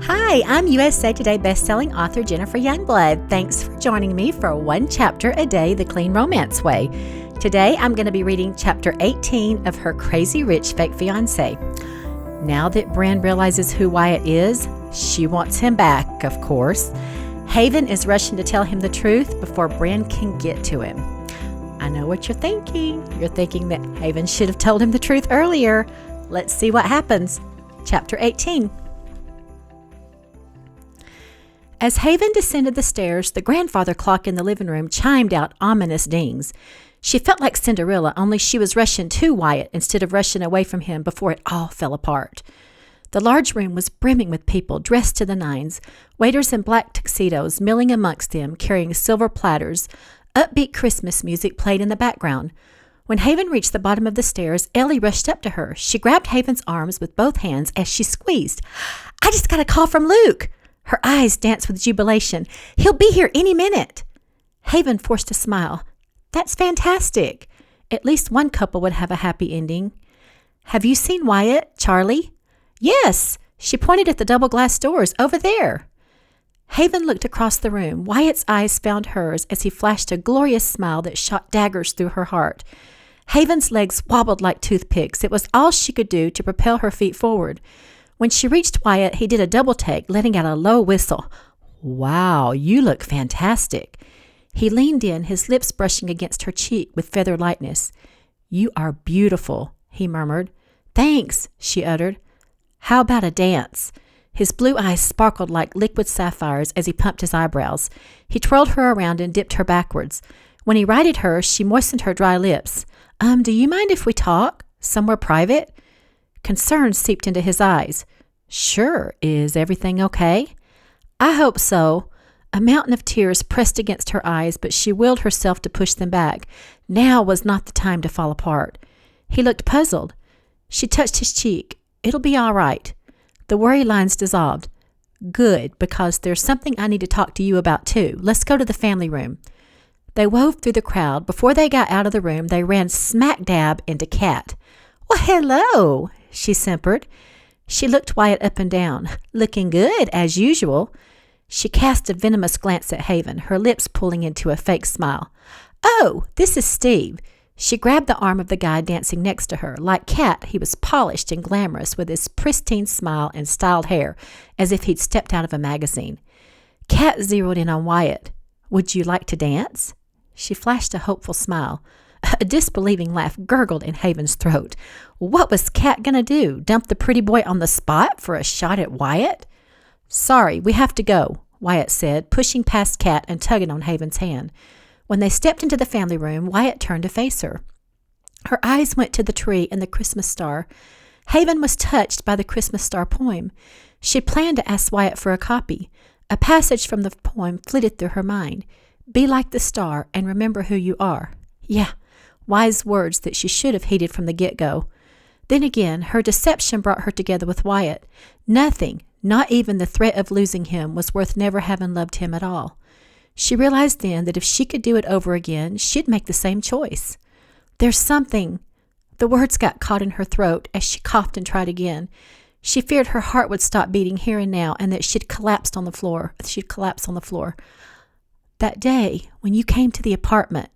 Hi, I'm USA Today bestselling author Jennifer Youngblood. Thanks for joining me for One Chapter a Day, The Clean Romance Way. Today, I'm going to be reading Chapter 18 of her Crazy Rich Fake Fiancé. Now that Bren realizes who Wyatt is, she wants him back, of course. Haven is rushing to tell him the truth before Bren can get to him. I know what you're thinking. You're thinking that Haven should have told him the truth earlier. Let's see what happens. Chapter 18. As Haven descended the stairs, the grandfather clock in the living room chimed out ominous dings. She felt like Cinderella, only she was rushing to Wyatt instead of rushing away from him before it all fell apart. The large room was brimming with people dressed to the nines, waiters in black tuxedos milling amongst them, carrying silver platters. Upbeat Christmas music played in the background. When Haven reached the bottom of the stairs, Ellie rushed up to her. She grabbed Haven's arms with both hands as she squeezed. "I just got a call from Luke." Her eyes danced with jubilation. "He'll be here any minute." Haven forced a smile. "That's fantastic. At least one couple would have a happy ending." "Have you seen Wyatt, Charlie?" "Yes." She pointed at the double glass doors. "Over there." Haven looked across the room. Wyatt's eyes found hers as he flashed a glorious smile that shot daggers through her heart. Haven's legs wobbled like toothpicks. It was all she could do to propel her feet forward. When she reached Wyatt, he did a double take, letting out a low whistle. "Wow, you look fantastic." He leaned in, his lips brushing against her cheek with feather lightness. "You are beautiful," he murmured. "Thanks," she uttered. "How about a dance?" His blue eyes sparkled like liquid sapphires as he pumped his eyebrows. He twirled her around and dipped her backwards. When he righted her, she moistened her dry lips. Do you mind if we talk? Somewhere private?" Concern seeped into his eyes. "Sure. Is everything okay?" "I hope so." A mountain of tears pressed against her eyes, but she willed herself to push them back. Now was not the time to fall apart. He looked puzzled. She touched his cheek. "It'll be all right." The worry lines dissolved. "Good, because there's something I need to talk to you about too. Let's go to the family room." They wove through the crowd. Before they got out of the room, they ran smack dab into Kat. "Well, hello," she simpered. She looked Wyatt up and down. "Looking good, as usual." She cast a venomous glance at Haven, her lips pulling into a fake smile. "Oh, this is Steve." She grabbed the arm of the guy dancing next to her. Like Kat, he was polished and glamorous with his pristine smile and styled hair, as if he'd stepped out of a magazine. Kat zeroed in on Wyatt. "Would you like to dance?" She flashed a hopeful smile. A disbelieving laugh gurgled in Haven's throat. What was Kat going to do? Dump the pretty boy on the spot for a shot at Wyatt? "Sorry, we have to go," Wyatt said, pushing past Kat and tugging on Haven's hand. When they stepped into the family room, Wyatt turned to face her. Her eyes went to the tree and the Christmas star. Haven was touched by the Christmas star poem. She planned to ask Wyatt for a copy. A passage from the poem flitted through her mind. "Be like the star and remember who you are." Yeah, wise words that she should have heeded from the get-go. Then again, her deception brought her together with Wyatt. Nothing, not even the threat of losing him, was worth never having loved him at all. She realized then that if she could do it over again, she'd make the same choice. "There's something." The words got caught in her throat as she coughed and tried again. She feared her heart would stop beating here and now and that she'd collapse on the floor. "That day when you came to the apartment."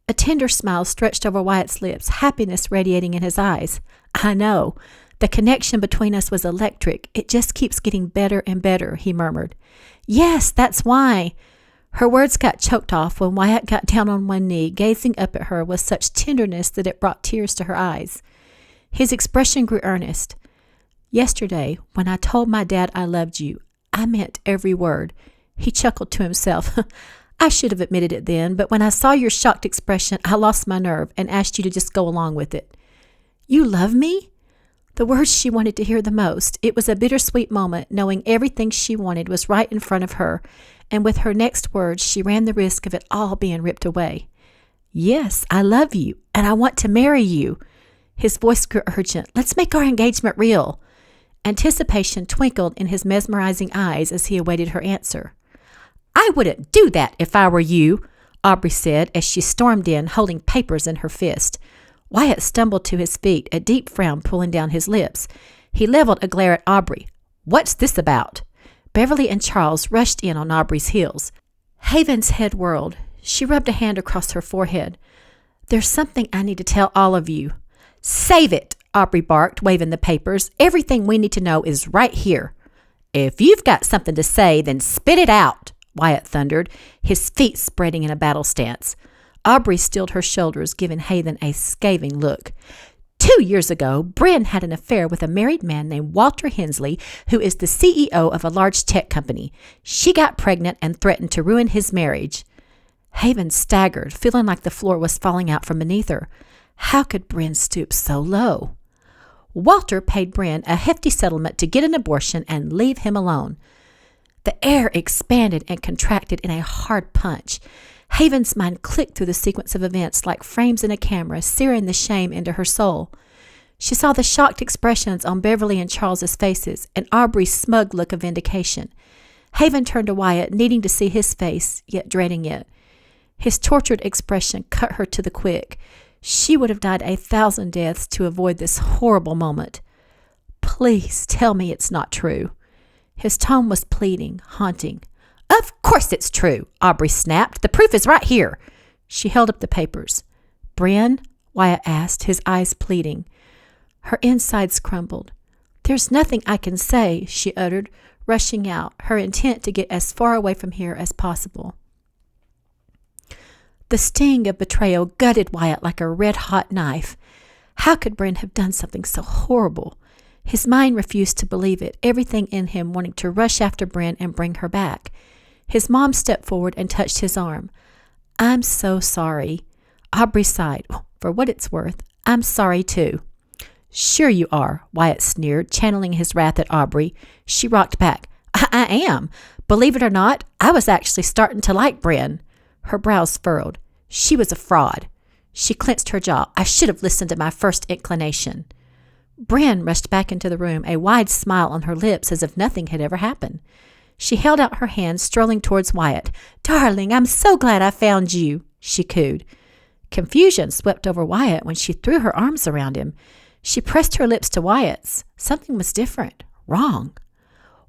A tender smile stretched over Wyatt's lips, happiness radiating in his eyes. "I know. The connection between us was electric. It just keeps getting better and better," he murmured. "Yes, that's why." Her words got choked off when Wyatt got down on one knee, gazing up at her with such tenderness that it brought tears to her eyes. His expression grew earnest. "Yesterday, when I told my dad I loved you, I meant every word." He chuckled to himself. "I should have admitted it then, but when I saw your shocked expression, I lost my nerve and asked you to just go along with it." "You love me?" The words she wanted to hear the most. It was a bittersweet moment, knowing everything she wanted was right in front of her, and with her next words, she ran the risk of it all being ripped away. "Yes, I love you, and I want to marry you." His voice grew urgent. "Let's make our engagement real." Anticipation twinkled in his mesmerizing eyes as he awaited her answer. "I wouldn't do that if I were you," Aubrey said as she stormed in, holding papers in her fist. Wyatt stumbled to his feet, a deep frown pulling down his lips. He leveled a glare at Aubrey. "What's this about?" Beverly and Charles rushed in on Aubrey's heels. Haven's head whirled. She rubbed a hand across her forehead. "There's something I need to tell all of you." "Save it," Aubrey barked, waving the papers. "Everything we need to know is right here." "If you've got something to say, then spit it out," Wyatt thundered, his feet spreading in a battle stance. Aubrey stilled her shoulders, giving Haven a scathing look. 2 years ago, Bryn had an affair with a married man named Walter Hensley, who is the CEO of a large tech company. She got pregnant and threatened to ruin his marriage. Haven staggered, feeling like the floor was falling out from beneath her. How could Bryn stoop so low? Walter paid Bryn a hefty settlement to get an abortion and leave him alone. The air expanded and contracted in a hard punch. Haven's mind clicked through the sequence of events like frames in a camera, searing the shame into her soul. She saw the shocked expressions on Beverly and Charles's faces and Aubrey's smug look of vindication. Haven turned to Wyatt, needing to see his face, yet dreading it. His tortured expression cut her to the quick. She would have died 1,000 deaths to avoid this horrible moment. "Please tell me it's not true." His tone was pleading, haunting. "Of course it's true," Aubrey snapped. "The proof is right here." She held up the papers. "Bryn?" Wyatt asked, his eyes pleading. Her insides crumbled. "There's nothing I can say," she uttered, rushing out, her intent to get as far away from here as possible. The sting of betrayal gutted Wyatt like a red-hot knife. How could Bryn have done something so horrible? His mind refused to believe it, everything in him wanting to rush after Bryn and bring her back. His mom stepped forward and touched his arm. "I'm so sorry." Aubrey sighed. "For what it's worth, I'm sorry too." "Sure you are," Wyatt sneered, channeling his wrath at Aubrey. She rocked back. I am. Believe it or not, I was actually starting to like Bryn." Her brows furrowed. She was a fraud. She clenched her jaw. "I should have listened to my first inclination." Bryn rushed back into the room, a wide smile on her lips as if nothing had ever happened. She held out her hand, strolling towards Wyatt. "Darling, I'm so glad I found you," she cooed. Confusion swept over Wyatt when she threw her arms around him. She pressed her lips to Wyatt's. Something was different, wrong.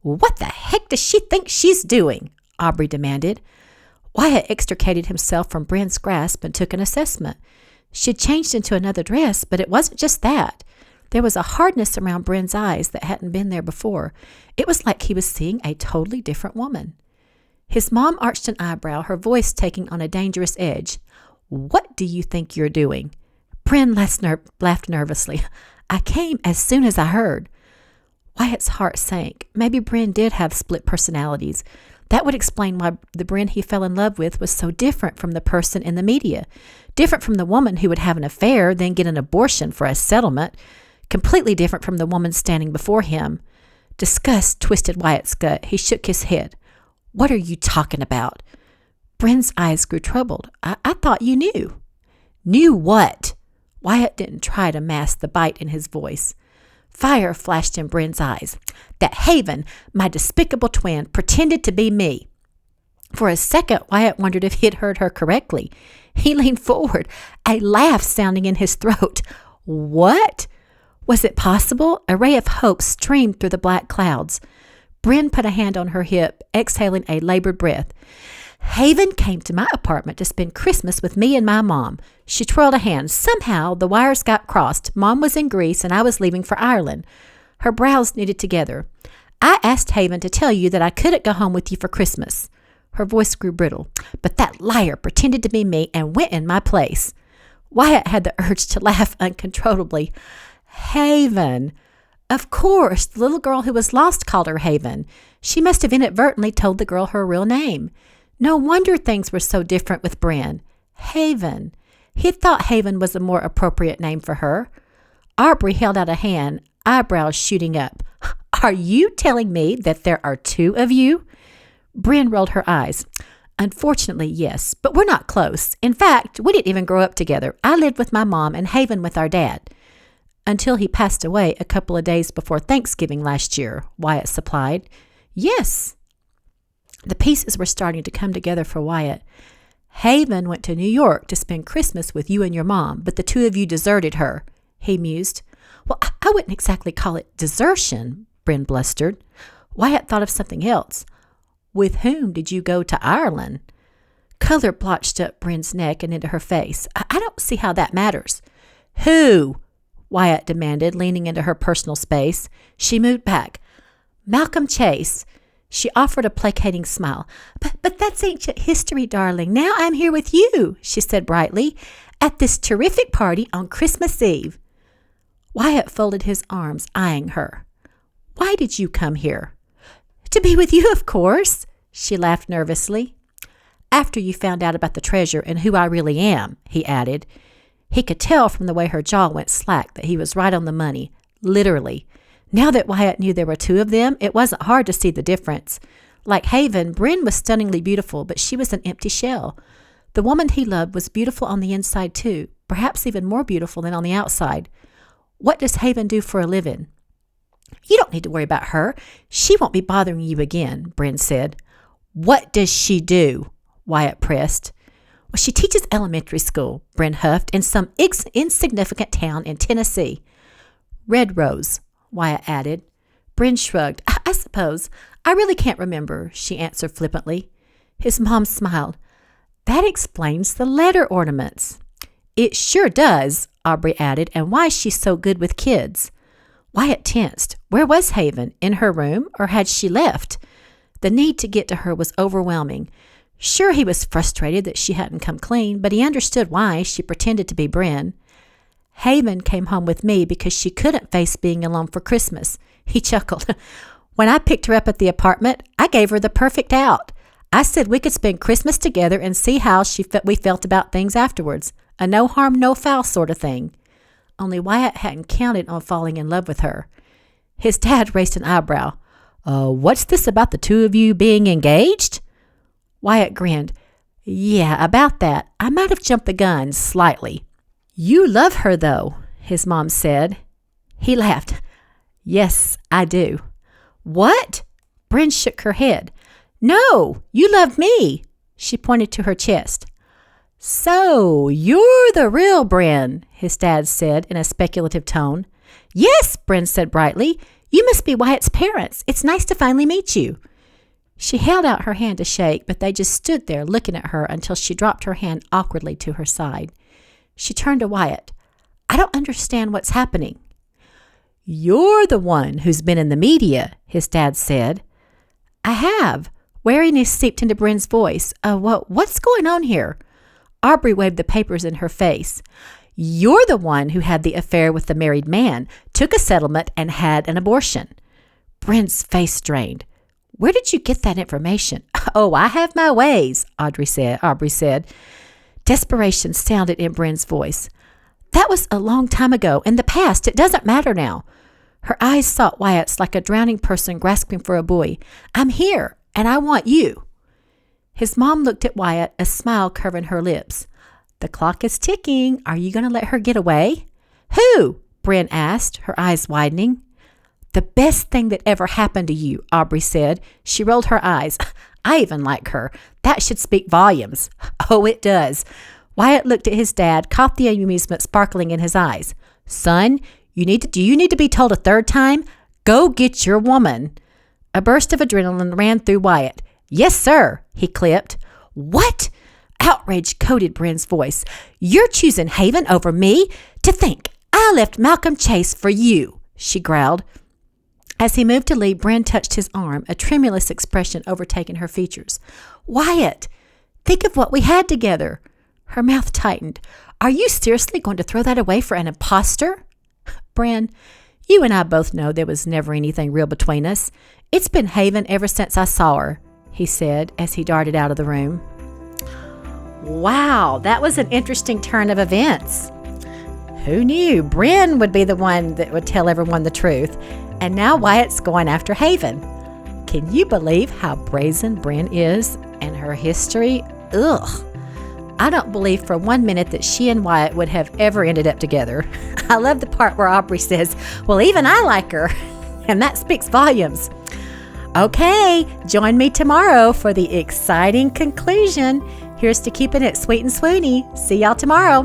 "What the heck does she think she's doing?" Aubrey demanded. Wyatt extricated himself from Bryn's grasp and took an assessment. She had changed into another dress, but it wasn't just that. There was a hardness around Bryn's eyes that hadn't been there before. It was like he was seeing a totally different woman. His mom arched an eyebrow, her voice taking on a dangerous edge. "What do you think you're doing?" Bryn laughed nervously. "I came as soon as I heard." Wyatt's heart sank. Maybe Bryn did have split personalities. That would explain why the Bryn he fell in love with was so different from the person in the media. Different from the woman who would have an affair, then get an abortion for a settlement. Completely different from the woman standing before him. Disgust twisted Wyatt's gut. He shook his head. "What are you talking about?" Bryn's eyes grew troubled. I thought you knew." "Knew what?" Wyatt didn't try to mask the bite in his voice. Fire flashed in Bryn's eyes. "That Haven, my despicable twin, pretended to be me." For a second, Wyatt wondered if he had heard her correctly. He leaned forward, a laugh sounding in his throat. "What?" Was it possible? A ray of hope streamed through the black clouds. Bryn put a hand on her hip, exhaling a labored breath. "Haven came to my apartment to spend Christmas with me and my mom." She twirled a hand. "Somehow the wires got crossed. Mom was in Greece and I was leaving for Ireland." Her brows knitted together. "I asked Haven to tell you that I couldn't go home with you for Christmas." Her voice grew brittle. "But that liar pretended to be me and went in my place." Wyatt had the urge to laugh uncontrollably. "Haven." Of course, the little girl who was lost called her Haven. She must have inadvertently told the girl her real name. No wonder things were so different with Bryn. Haven. He had thought Haven was a more appropriate name for her. Aubrey held out a hand, eyebrows shooting up. "Are you telling me that there are 2 of you?" Bryn rolled her eyes. "Unfortunately, yes, but we're not close. In fact, we didn't even grow up together. I lived with my mom and Haven with our dad." "Until he passed away a couple of days before Thanksgiving last year," Wyatt supplied. "Yes." The pieces were starting to come together for Wyatt. "Haven went to New York to spend Christmas with you and your mom, but the 2 of you deserted her," he mused. "Well, I wouldn't exactly call it desertion," Bryn blustered. Wyatt thought of something else. With whom did you go to Ireland? Color blotched up Bryn's neck and into her face. I don't see how that matters. Who? Wyatt demanded, leaning into her personal space. She moved back. Malcolm Chase. She offered a placating smile. But that's ancient history, darling. Now I'm here with you, she said brightly, at this terrific party on Christmas Eve. Wyatt folded his arms, eyeing her. Why did you come here? To be with you, of course, she laughed nervously. After you found out about the treasure and who I really am, he added. He could tell from the way her jaw went slack that he was right on the money, literally. Now that Wyatt knew there were two of them, it wasn't hard to see the difference. Like Haven, Bryn was stunningly beautiful, but she was an empty shell. The woman he loved was beautiful on the inside too, perhaps even more beautiful than on the outside. What does Haven do for a living? You don't need to worry about her. She won't be bothering you again, Bryn said. What does she do? Wyatt pressed. Well, she teaches elementary school, Bryn huffed, in some insignificant town in Tennessee. Red Rose, Wyatt added. Bryn shrugged. I suppose. I really can't remember, she answered flippantly. His mom smiled. That explains the letter ornaments. It sure does, Aubrey added, and why she's so good with kids. Wyatt tensed. Where was Haven? In her room, or had she left? The need to get to her was overwhelming. Sure, he was frustrated that she hadn't come clean, but he understood why she pretended to be Bryn. Haven came home with me because she couldn't face being alone for Christmas. He chuckled. When I picked her up at the apartment, I gave her the perfect out. I said we could spend Christmas together and see how we felt about things afterwards. A no harm, no foul sort of thing. Only Wyatt hadn't counted on falling in love with her. His dad raised an eyebrow. What's this about the two of you being engaged? Wyatt grinned. Yeah, about that. I might have jumped the gun slightly. You love her, though, his mom said. He laughed. Yes, I do. What? Bryn shook her head. No, you love me. She pointed to her chest. So, you're the real Bryn, his dad said in a speculative tone. Yes, Bryn said brightly. You must be Wyatt's parents. It's nice to finally meet you. She held out her hand to shake, but they just stood there looking at her until she dropped her hand awkwardly to her side. She turned to Wyatt. I don't understand what's happening. You're the one who's been in the media, his dad said. I have. Wariness seeped into Bryn's voice. What's going on here? Aubrey waved the papers in her face. You're the one who had the affair with the married man, took a settlement, and had an abortion. Bryn's face strained. Where did you get that information? Oh, I have my ways, Aubrey said. Desperation sounded in Bryn's voice. That was a long time ago, in the past. It doesn't matter now. Her eyes sought Wyatt's like a drowning person grasping for a buoy. I'm here, and I want you. His mom looked at Wyatt, a smile curving her lips. The clock is ticking. Are you going to let her get away? Who? Bryn asked, her eyes widening. The best thing that ever happened to you, Aubrey said. She rolled her eyes. I even like her. That should speak volumes. Oh, it does. Wyatt looked at his dad, caught the amusement sparkling in his eyes. Son, do you need to be told a third time? Go get your woman. A burst of adrenaline ran through Wyatt. Yes, sir, he clipped. What? Outrage coated Bryn's voice. You're choosing Haven over me? To think, I left Malcolm Chase for you, she growled. As he moved to leave, Bryn touched his arm, a tremulous expression overtaking her features. Wyatt, think of what we had together. Her mouth tightened. Are you seriously going to throw that away for an imposter? Bryn, you and I both know there was never anything real between us. It's been Haven ever since I saw her, he said as he darted out of the room. Wow, that was an interesting turn of events. Who knew Bryn would be the one that would tell everyone the truth? And now Wyatt's going after Haven. Can you believe how brazen Bryn is and her history? Ugh. I don't believe for 1 minute that she and Wyatt would have ever ended up together. I love the part where Aubrey says, well, even I like her. And that speaks volumes. Okay, join me tomorrow for the exciting conclusion. Here's to keeping it sweet and swoony. See y'all tomorrow.